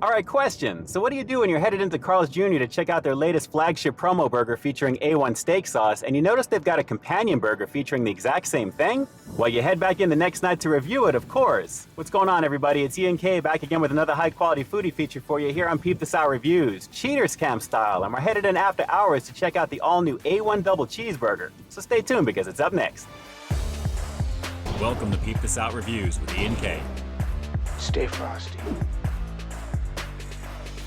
Alright, question. So what do you do when you're headed into Carl's Jr. to check out their latest flagship promo burger featuring A1 steak sauce, and you notice they've got a companion burger featuring the exact same thing? Well, you head back in the next night to review it, of course. What's going on, everybody? It's Ian K back again with another high-quality foodie feature for you here on Peep This Out Reviews, Cheaters Camp style, and we're headed in after hours to check out the all-new A1 Double Cheeseburger. So stay tuned because it's up next. Welcome to Peep This Out Reviews with Ian K. Stay frosty.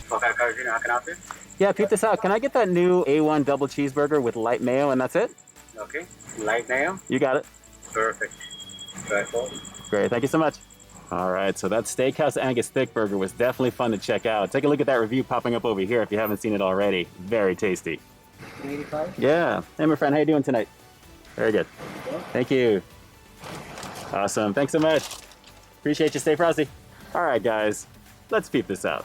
Okay, Carl Jr., how can I help you? Yeah, Peep This Out. Can I get that new A1 Double Cheeseburger with light mayo and that's it? Okay, light mayo. You got it. Perfect. Right forward. Great, thank you so much. All right, so that Steakhouse Angus Thickburger was definitely fun to check out. Take a look at that review popping up over here if you haven't seen it already. Very tasty. 285? Yeah. Hey, my friend, how you doing tonight? Very good. Thank you. Awesome. Thanks so much. Appreciate you. Stay frosty. All right, guys, let's peep this out.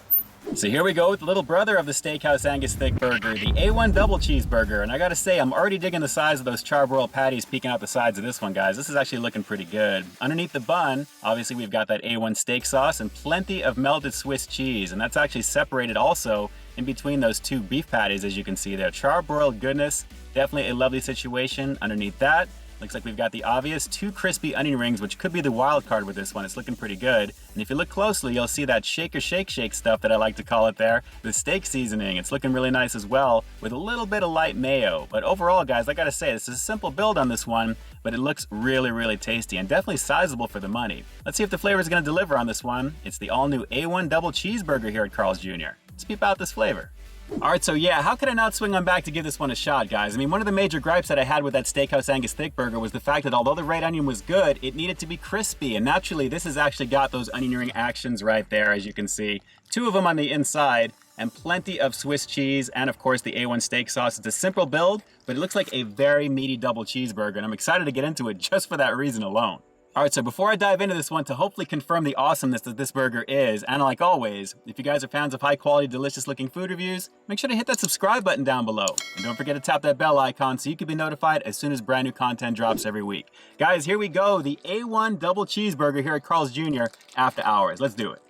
So here we go with the little brother of the Steakhouse Angus Thickburger, the A1 Double Cheeseburger. And I gotta say, I'm already digging the size of those charbroiled patties peeking out the sides of this one, guys. This is actually looking pretty good. Underneath the bun, obviously we've got that A1 steak sauce and plenty of melted Swiss cheese. And that's actually separated also in between those two beef patties, as you can see there. Charbroiled goodness, definitely a lovely situation. Underneath that, looks like we've got the obvious 2 crispy onion rings, which could be the wild card with this one. It's looking pretty good. And if you look closely, you'll see that shaker shake stuff that I like to call it there. The steak seasoning, it's looking really nice as well with a little bit of light mayo. But overall, guys, I gotta say, this is a simple build on this one, but it looks really, really tasty and definitely sizable for the money. Let's see if the flavor is gonna deliver on this one. It's the all-new A1 Double Cheeseburger here at Carl's Jr. Let's peep out this flavor. Alright, so yeah, how could I not swing on back to give this one a shot, guys? I mean, one of the major gripes that I had with that Steakhouse Angus Thickburger was the fact that although the red onion was good, it needed to be crispy. And naturally, this has actually got those onion ring actions right there, as you can see. 2 of them on the inside, and plenty of Swiss cheese, and of course the A1 steak sauce. It's a simple build, but it looks like a very meaty double cheeseburger, and I'm excited to get into it just for that reason alone. Alright, so before I dive into this one, to hopefully confirm the awesomeness that this burger is, and like always, if you guys are fans of high quality, delicious looking food reviews, make sure to hit that subscribe button down below. And don't forget to tap that bell icon so you can be notified as soon as brand new content drops every week. Guys, here we go, the A1 Double Cheeseburger here at Carl's Jr. after hours. Let's do it.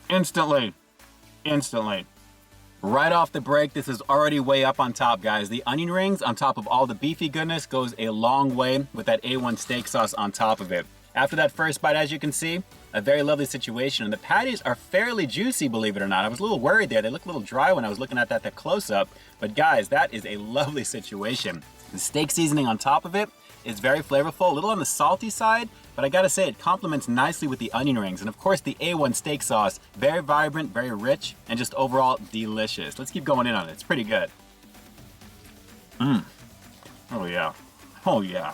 Instantly. Right off the break, this is already way up on top, guys. The onion rings on top of all the beefy goodness goes a long way with that A1 steak sauce on top of it. After that first bite, as you can see, a very lovely situation. And the patties are fairly juicy, believe it or not. I was a little worried there. They look a little dry when I was looking at that close-up. But guys, that is a lovely situation. The steak seasoning on top of it is very flavorful, a little on the salty side, but I gotta say it complements nicely with the onion rings. And of course the A1 steak sauce, very vibrant, very rich, and just overall delicious. Let's keep going in on it, it's pretty good. Oh yeah, oh yeah.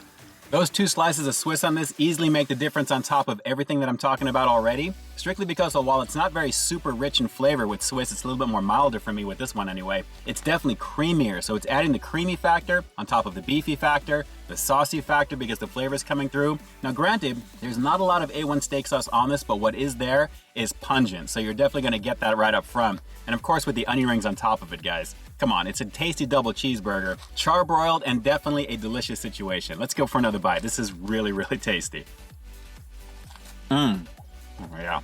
Those 2 slices of Swiss on this easily make the difference on top of everything that I'm talking about already. Strictly because while it's not very super rich in flavor with Swiss, it's a little bit more milder for me with this one anyway. It's definitely creamier, so it's adding the creamy factor on top of the beefy factor, the saucy factor because the flavor is coming through. Now granted, there's not a lot of A1 steak sauce on this, but what is there is pungent, so you're definitely gonna get that right up front. And of course with the onion rings on top of it, guys. Come on, it's a tasty double cheeseburger, charbroiled, and definitely a delicious situation. Let's go for another bite. This is really, really tasty. Oh, yeah.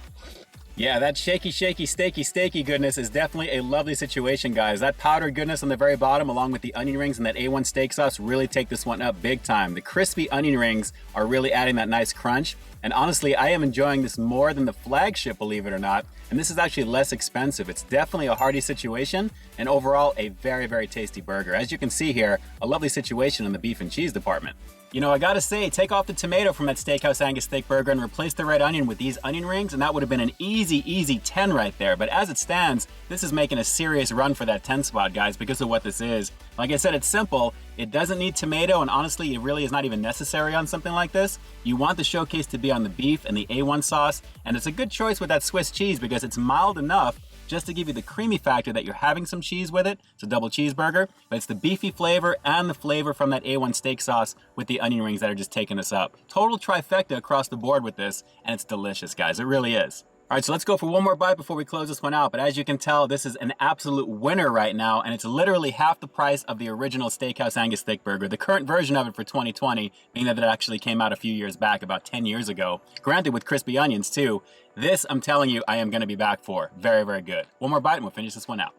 Yeah, that shaky, steaky goodness is definitely a lovely situation, guys. That powdered goodness on the very bottom, along with the onion rings and that A1 steak sauce, really take this one up big time. The crispy onion rings are really adding that nice crunch. And honestly, I am enjoying this more than the flagship, believe it or not. And this is actually less expensive. It's definitely a hearty situation, and overall, a very, very tasty burger. As you can see here, a lovely situation in the beef and cheese department. You know, I gotta say, take off the tomato from that Steakhouse Angus Thickburger and replace the red onion with these onion rings, and that would have been an easy 10 right there. But as it stands, this is making a serious run for that 10 spot, guys, because of what this is. Like I said, it's simple. It doesn't need tomato, and honestly, it really is not even necessary on something like this. You want the showcase to be on the beef and the A1 sauce, and it's a good choice with that Swiss cheese because it's mild enough just to give you the creamy factor that you're having some cheese with it. It's a double cheeseburger, but it's the beefy flavor and the flavor from that A1 steak sauce with the onion rings that are just taking us up. Total trifecta across the board with this, and it's delicious, guys. It really is. All right, so let's go for one more bite before we close this one out. But as you can tell, this is an absolute winner right now, and it's literally half the price of the original Steakhouse Angus Thick Burger, the current version of it for 2020, meaning that it actually came out a few years back, about 10 years ago. Granted, with crispy onions too. This, I'm telling you, I am gonna be back for. Very, very good. One more bite and we'll finish this one out.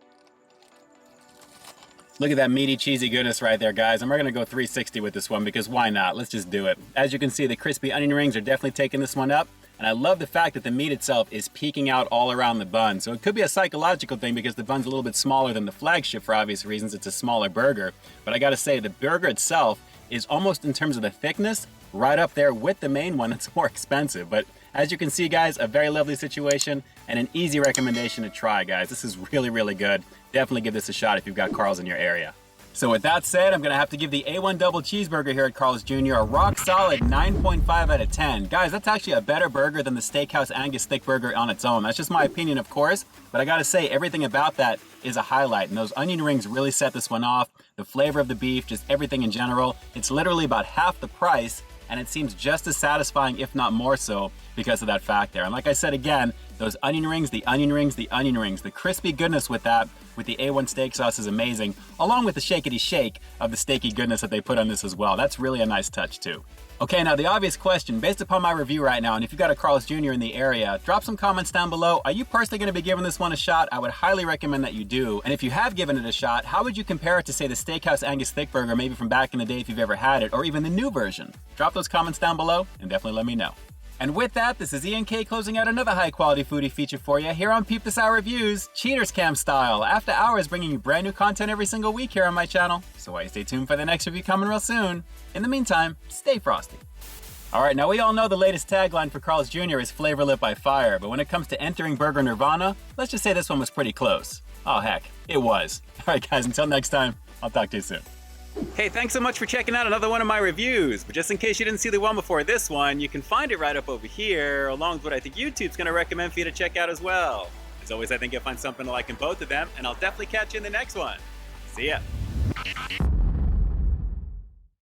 Look at that meaty, cheesy goodness right there, guys. And we're gonna go 360 with this one because why not? Let's just do it. As you can see, the crispy onion rings are definitely taking this one up. And I love the fact that the meat itself is peeking out all around the bun. So it could be a psychological thing because the bun's a little bit smaller than the flagship for obvious reasons. It's a smaller burger. But I gotta say, the burger itself is almost, in terms of the thickness, right up there with the main one. It's more expensive. But as you can see, guys, a very lovely situation and an easy recommendation to try, guys. This is really, really good. Definitely give this a shot if you've got Carl's in your area. So with that said, I'm gonna have to give the A1 Double Cheeseburger here at Carl's Jr. a rock solid 9.5 out of 10. Guys, that's actually a better burger than the Steakhouse Angus Thick Burger on its own. That's just my opinion, of course, but I gotta say, everything about that is a highlight, and those onion rings really set this one off. The flavor of the beef, just everything in general. It's literally about half the price, and it seems just as satisfying, if not more so, because of that fact there. And like I said again, those onion rings, the onion rings, the onion rings, the crispy goodness with that, with the A1 steak sauce is amazing, along with the shakety shake of the steaky goodness that they put on this as well. That's really a nice touch too. Okay, now the obvious question, based upon my review right now, and if you've got a Carl's Jr. in the area, drop some comments down below. Are you personally gonna be giving this one a shot? I would highly recommend that you do. And if you have given it a shot, how would you compare it to, say, the Steakhouse Angus Thick Burger, maybe from back in the day if you've ever had it, or even the new version? Drop those comments down below and definitely let me know. And with that, this is Ian K closing out another high-quality foodie feature for you here on Peep This Out Reviews, Cheaters Cam style, after hours, bringing you brand new content every single week here on my channel. So why stay tuned for the next review coming real soon. In the meantime, stay frosty. All right, now we all know the latest tagline for Carl's Jr. is flavor lit by fire, but when it comes to entering burger nirvana, let's just say this one was pretty close. Oh heck, it was. All right guys, until next time, I'll talk to you soon. Hey, thanks so much for checking out another one of my reviews. But just in case you didn't see the one before this one, you can find it right up over here, along with what I think YouTube's gonna recommend for you to check out as well. As always, I think you'll find something to like in both of them, and I'll definitely catch you in the next one. See ya.